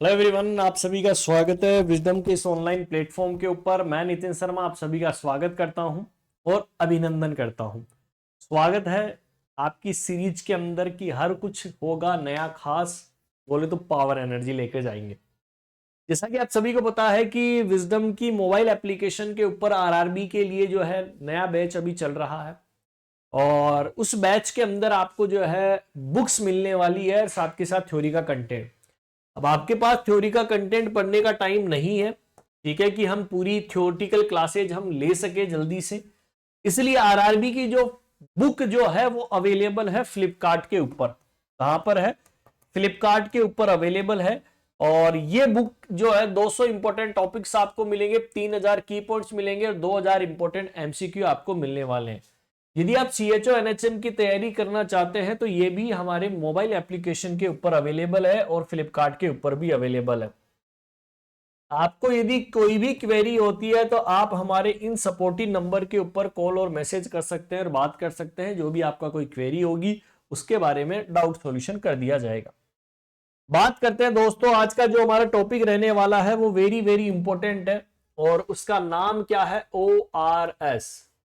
Hello everyone, आप सभी का स्वागत है विजडम के इस ऑनलाइन प्लेटफॉर्म के ऊपर। मैं नितिन शर्मा आप सभी का स्वागत करता हूं और अभिनंदन करता हूं। स्वागत है आपकी सीरीज के अंदर की हर कुछ होगा नया खास, बोले तो पावर एनर्जी लेकर जाएंगे। जैसा कि आप सभी को पता है कि विजडम की मोबाइल एप्लीकेशन के ऊपर आरआरबी के लिए जो है नया बैच अभी चल रहा है और उस बैच के अंदर आपको जो है बुक्स मिलने वाली है, साथ के साथ थ्योरी का कंटेंट। अब आपके पास थ्योरी का कंटेंट पढ़ने का टाइम नहीं है, ठीक है, कि हम पूरी थ्योरेटिकल क्लासेज हम ले सके जल्दी से, इसलिए आरआरबी की जो बुक जो है वो अवेलेबल है फ्लिपकार्ट के ऊपर। कहां पर है? फ्लिपकार्ट के ऊपर अवेलेबल है। और ये बुक जो है 200 इंपॉर्टेंट टॉपिक्स आपको मिलेंगे, 3000 की पॉइंट्स मिलेंगे और 2000 इंपॉर्टेंट एमसीक्यू आपको मिलने वाले हैं। यदि आप सीएचओ एनएचएम की तैयारी करना चाहते हैं तो ये भी हमारे मोबाइल एप्लीकेशन के ऊपर अवेलेबल है और फ्लिपकार्ट के ऊपर भी अवेलेबल है। आपको यदि कोई भी क्वेरी होती है तो आप हमारे इन सपोर्टिव नंबर के ऊपर कॉल और मैसेज कर सकते हैं और बात कर सकते हैं। जो भी आपका कोई क्वेरी होगी उसके बारे में डाउट सॉल्यूशन कर दिया जाएगा। बात करते हैं दोस्तों, आज का जो हमारा टॉपिक रहने वाला है वो वेरी वेरी इंपॉर्टेंट है और उसका नाम क्या है? ORS।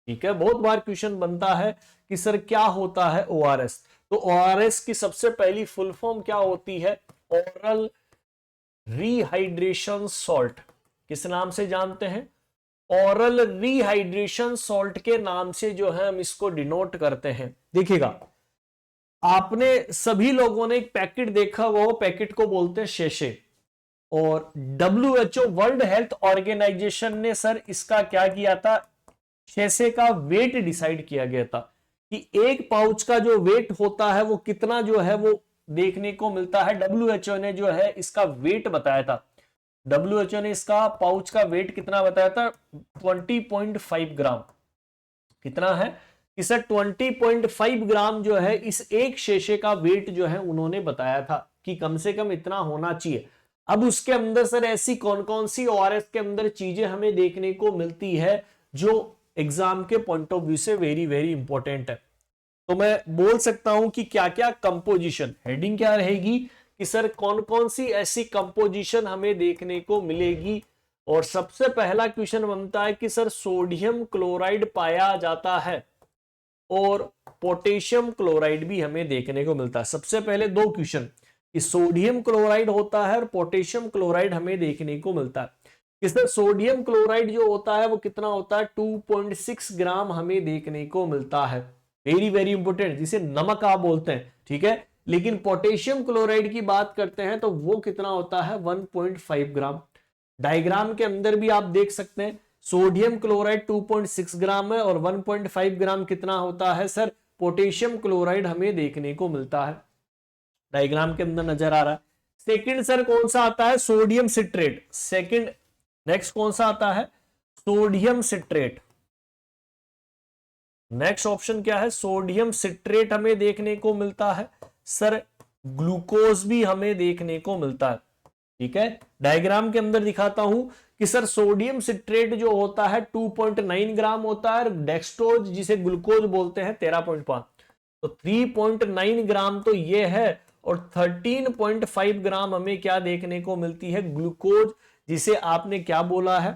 ठीक है, बहुत बार क्वेश्चन बनता है कि सर क्या होता है ORS। तो ORS की सबसे पहली फुल फॉर्म क्या होती है? Oral rehydration salt. किस नाम से जानते हैं? ओरल रिहाइड्रेशन सॉल्ट के नाम से जो है हम इसको डिनोट करते हैं। देखिएगा, आपने सभी लोगों ने एक पैकेट देखा, वो पैकेट को बोलते हैं शेशे। और WHO वर्ल्ड हेल्थ ऑर्गेनाइजेशन ने सर इसका क्या किया था? शेशे का वेट डिसाइड किया गया था कि एक पाउच का जो वेट होता है वो कितना जो है वो देखने को मिलता है। WHO ने जो है इसका वेट बताया था। WHO ने इसका पाउच का वेट कितना बताया था? 20.5 ग्राम। कितना है? कि सर 20.5 ग्राम जो है इस एक शेशे का वेट जो है उन्होंने बताया था कि कम से कम इतना होना चाहिए। अब उसके अंदर सर ऐसी कौन कौन सी ORS के अंदर चीजें हमें देखने को मिलती है जो एग्जाम के पॉइंट ऑफ व्यू से वेरी वेरी इंपॉर्टेंट है। तो मैं बोल सकता हूं कि क्या क्या कंपोजिशन, हेडिंग क्या रहेगी कि सर कौन कौन सी ऐसी कंपोजिशन हमें देखने को मिलेगी। और सबसे पहला क्वेश्चन बनता है कि सर सोडियम क्लोराइड पाया जाता है और पोटेशियम क्लोराइड भी हमें देखने को मिलता है। सबसे पहले दो क्वेश्चन कि सोडियम क्लोराइड होता है और पोटेशियम क्लोराइड हमें देखने को मिलता है। इसमें सोडियम क्लोराइड जो होता है वो कितना होता है? 2.6 ग्राम हमें देखने को मिलता है। वेरी वेरी इंपोर्टेंट, जिसे नमक आप बोलते हैं, ठीक है। लेकिन पोटेशियम क्लोराइड की बात करते हैं तो वो कितना होता है? 1.5 ग्राम। डायग्राम के अंदर भी आप देख सकते हैं सोडियम क्लोराइड 2.6 ग्राम है और 1.5 ग्राम कितना होता है सर? पोटेशियम क्लोराइड हमें देखने को मिलता है। डायग्राम के अंदर नजर आ रहा है। सेकंड सर कौन सा आता है? Sodium citrate. सेकंड, नेक्स्ट कौन सा आता है? Sodium citrate. नेक्स्ट ऑप्शन क्या है? सोडियम सिट्रेट हमें देखने को मिलता है। सर ग्लूकोज भी हमें देखने को मिलता है। ठीक है, डायग्राम के अंदर दिखाता हूं कि सर सोडियम सिट्रेट जो होता है 2.9 ग्राम होता है, डेक्सट्रोज जिसे ग्लूकोज बोलते हैं 13.5। तो 3.9 ग्राम तो ये है और 13.5 ग्राम हमें क्या देखने को मिलती है? ग्लूकोज, जिसे आपने क्या बोला है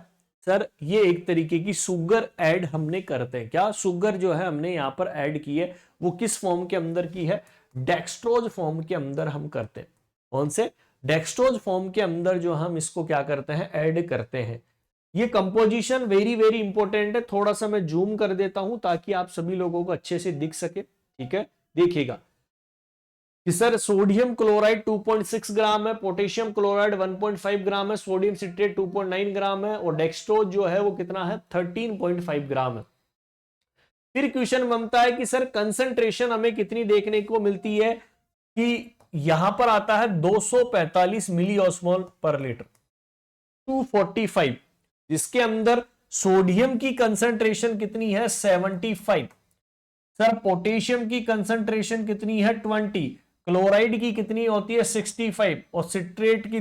सर? ये एक तरीके की शुगर ऐड हमने करते हैं। क्या शुगर जो है हमने यहां पर ऐड की है, वो किस फॉर्म के अंदर की है? डेक्सट्रोज फॉर्म के अंदर हम करते हैं। कौन से? डेक्सट्रोज फॉर्म के अंदर जो हम इसको क्या करते हैं? ऐड करते हैं। ये कंपोजिशन वेरी वेरी इंपॉर्टेंट है। थोड़ा सा मैं जूम कर देता हूं ताकि आप सभी लोगों को अच्छे से दिख सके। ठीक है, देखिएगा कि सर सोडियम क्लोराइड 2.6 ग्राम है, पोटेशियम क्लोराइड 1.5 ग्राम है, सोडियम सिट्रेट 2.9 ग्राम है और डेक्सट्रोज जो है वो कितना है? 13.5 ग्राम है। फिर क्वेश्चन बनता है कि सर कंसंट्रेशन हमें कितनी देखने को मिलती है? कि यहां पर आता है 245 मिली ऑस्मोल पर लीटर, 245, जिसके अंदर सोडियम की कंसंट्रेशन कितनी है? 75। सर पोटेशियम की कंसंट्रेशन कितनी है? 20। क्लोराइड की कितनी होती है? 65 और सिट्रेट की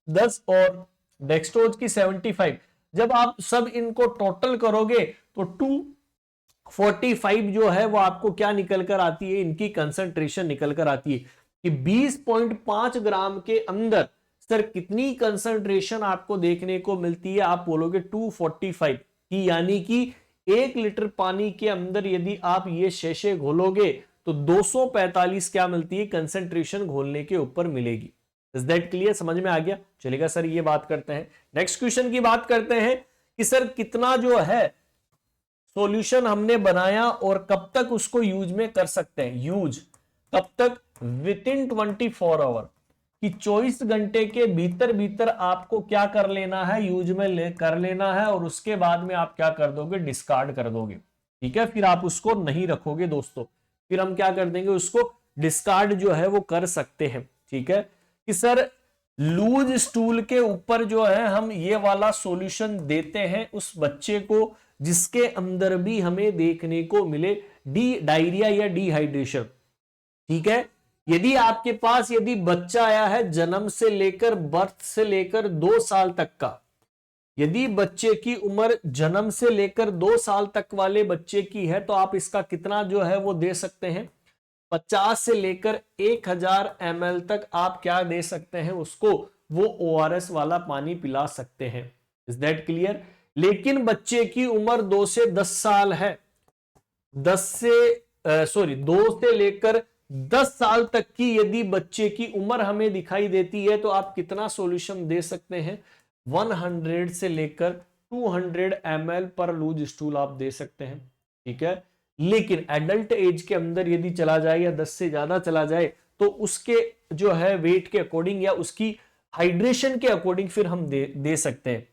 10 और डेक्सट्रोज की 75। जब आप सब इनको टोटल करोगे तो 245 जो है वो आपको क्या निकल कर आती है? इनकी कंसंट्रेशन निकल कर आती है कि 20.5 ग्राम के अंदर सर कितनी कंसंट्रेशन आपको देखने को मिलती है, आप बोलोगे 245 की, यानी कि 1 लीटर पानी के अंदर यदि आप ये शेशे घोलोगे तो 245 क्या मिलती है कंसंट्रेशन घोलने के ऊपर मिलेगी। इज दैट क्लियर, समझ में आ गया? चलेगा सर, ये बात करते हैं। नेक्स्ट क्वेश्चन की बात करते हैं कि सर कितना जो है सॉल्यूशन हमने बनाया और कब तक उसको यूज में कर सकते हैं। यूज कब तक? विद इन 24 आवर, कि 24 घंटे के भीतर भीतर आपको क्या कर लेना है, यूज में कर लेना है, और उसके बाद में आप क्या कर दोगे, डिस्कार्ड कर दोगे। ठीक है, फिर आप उसको नहीं रखोगे दोस्तों, फिर हम क्या कर देंगे, उसको डिस्कार्ड जो है वो कर सकते हैं। ठीक है, कि सर लूज स्टूल के ऊपर जो है हम ये वाला सॉल्यूशन देते हैं उस बच्चे को जिसके अंदर भी हमें देखने को मिले डायरिया या डिहाइड्रेशन। ठीक है, यदि आपके पास यदि बच्चा आया है जन्म से लेकर बर्थ से लेकर 2 साल तक का, यदि बच्चे की उम्र जन्म से लेकर 2 साल तक वाले बच्चे की है तो आप इसका कितना जो है वो दे सकते हैं, 50 से लेकर 1000 ml तक आप क्या दे सकते हैं उसको, वो ORS वाला पानी पिला सकते हैं। Is that clear? लेकिन बच्चे की उम्र 2 से 10 साल है, 2 से लेकर 10 साल तक की यदि बच्चे की उम्र हमें दिखाई देती है तो आप कितना सॉल्यूशन दे सकते हैं, 100 से लेकर 200 ml पर लूज स्टूल आप दे सकते हैं। ठीक है, लेकिन एडल्ट एज के अंदर यदि चला जाए या 10 से ज्यादा चला जाए तो उसके जो है वेट के अकॉर्डिंग या उसकी हाइड्रेशन के अकॉर्डिंग फिर हम दे सकते हैं।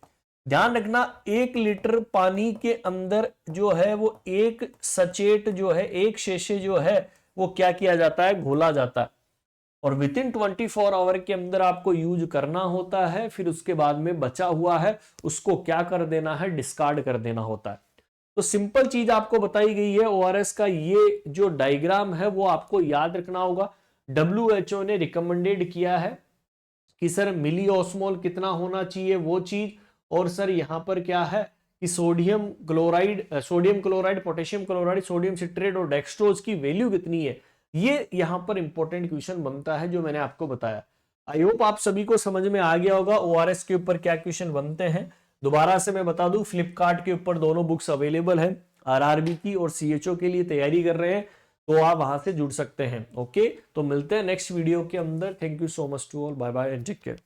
ध्यान रखना, 1 लीटर पानी के अंदर जो है वो एक सचेट जो है, एक शेशे जो है वो क्या किया जाता है, घोला जाता है, और विद इन 24 आवर के अंदर आपको यूज करना होता है। फिर उसके बाद में बचा हुआ है उसको क्या कर देना है, डिस्कार्ड कर देना होता है। तो सिंपल चीज आपको बताई गई है। ORS का ये जो डायग्राम है वो आपको याद रखना होगा। WHO ने रिकमेंडेड किया है कि सर मिली ऑस्मोल कितना होना चाहिए वो चीज, और सर यहां पर क्या है कि sodium chloride, potassium chloride, sodium citrate और डेक्सट्रोज की वैल्यू कितनी है, ये यहां पर इंपॉर्टेंट क्वेश्चन बनता है जो मैंने आपको बताया। आई होप आप सभी को समझ में आ गया होगा ORS के ऊपर क्या क्वेश्चन बनते हैं। दोबारा से मैं बता दूं, फ्लिपकार्ट के ऊपर दोनों बुक्स अवेलेबल है, RRB की और CHO के लिए तैयारी कर रहे हैं तो आप वहां से जुड़ सकते हैं। ओके, तो मिलते हैं नेक्स्ट वीडियो के अंदर। Thank you so much to all, bye bye and take care.